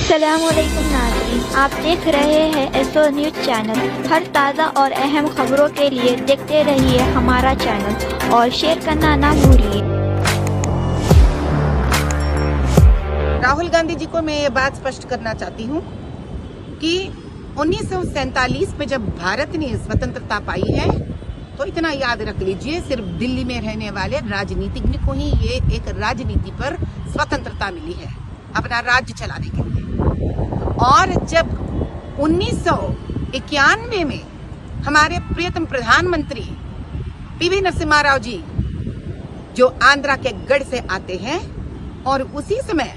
अस्सलामुअलैकुम नाज़रीन, आप देख रहे हैं एसओ न्यूज़ चैनल। हर ताज़ा और अहम खबरों के लिए देखते रहिए हमारा चैनल और शेयर करना ना भूलिए। राहुल गांधी जी को मैं ये बात स्पष्ट करना चाहती हूँ कि 1947 में जब भारत ने स्वतंत्रता पाई है तो इतना याद रख लीजिए, सिर्फ दिल्ली में रहने वाले राजनीतिज्ञ को ही ये एक राजनीति पर स्वतंत्रता मिली है अपना राज्य चलाने के लिए। और जब 1991 में हमारे प्रियतम प्रधानमंत्री पीवी नरसिम्हा राव जी जो आंध्रा के गढ़ से आते हैं और उसी समय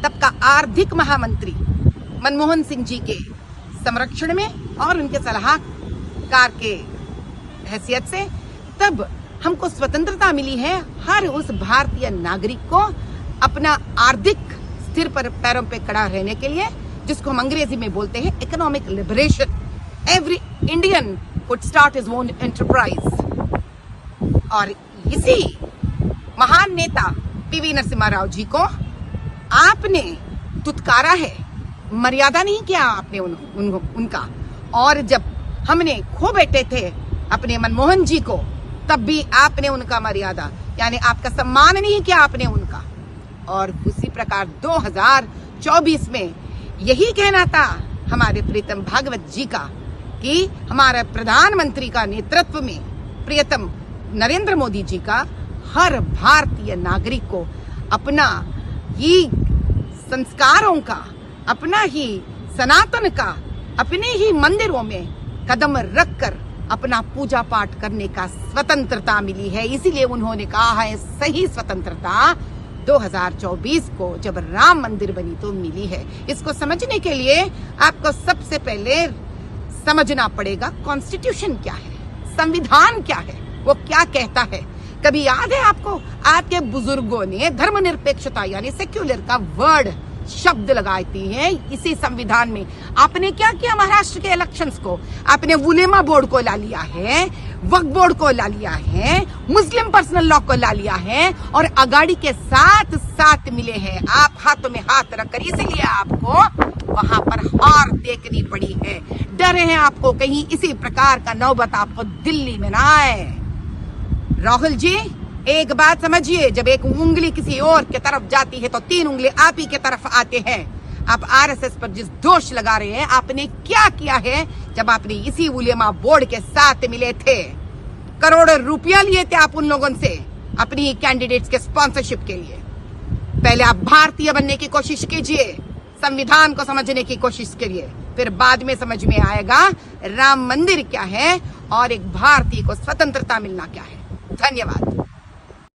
तब का आर्थिक महामंत्री मनमोहन सिंह जी के संरक्षण में और उनके सलाहकार के हैसियत से तब हमको स्वतंत्रता मिली है हर उस भारतीय नागरिक को अपना आर्थिक स्थिर पर पैरों पे खड़ा रहने के लिए, जिसको हम अंग्रेजी में बोलते हैं economic liberation. Every Indian could start his own enterprise. और इसी महान नेता पीवी नरसिम्हा राव जी को आपने दुत्कारा है, मर्यादा नहीं किया आपने उनका। और जब हमने खो बैठे थे अपने मनमोहन जी को, तब भी आपने उनका मर्यादा यानी आपका सम्मान नहीं किया आपने उनका। और उसी प्रकार 2024 में यही कहना था हमारे प्रियतम भागवत जी का कि हमारे प्रधानमंत्री का नेतृत्व में प्रियतम नरेंद्र मोदी जी का हर भारतीय नागरिक को अपना ही संस्कारों का, अपना ही सनातन का, अपने ही मंदिरों में कदम रखकर अपना पूजा पाठ करने का स्वतंत्रता मिली है। इसीलिए उन्होंने कहा है सही स्वतंत्रता 2024 को जब राम मंदिर बनी तो मिली है। इसको समझने के लिए आपको सबसे पहले समझना पड़ेगा कॉन्स्टिट्यूशन क्या है, संविधान क्या है, वो क्या कहता है। कभी याद है आपको आपके बुजुर्गों ने धर्मनिरपेक्षता यानी सेक्युलर का वर्ड शब्द लगाती हैं इसी संविधान में। आपने क्या किया महाराष्ट्र के इलेक्शंस को, आपने उलेमा बोर्ड को ला लिया है, वक्फ बोर्ड को ला लिया है, मुस्लिम पर्सनल लॉ को ला लिया है और अगाड़ी के साथ साथ मिले हैं आप हाथों में हाथ रखकर। इसीलिए आपको वहां पर हार देखनी पड़ी है। डरे हैं आपको कहीं इसी प्रकार का नौबत आपको दिल्ली में ना आए। राहुल जी एक बात समझिए, जब एक उंगली किसी और के तरफ जाती है तो 3 उंगली आप ही के तरफ आते हैं। आप आरएसएस पर जिस दोष लगा रहे हैं, आपने क्या किया है जब आपने इसी उलेमा बोर्ड के साथ मिले थे? करोड़ों रुपया लिए थे आप उन लोगों से अपनी कैंडिडेट्स के स्पॉन्सरशिप के लिए। पहले आप भारतीय बनने की कोशिश कीजिए, संविधान को समझने की कोशिश करिए, फिर बाद में समझ में आएगा राम मंदिर क्या है और एक भारतीय को स्वतंत्रता मिलना क्या है। धन्यवाद।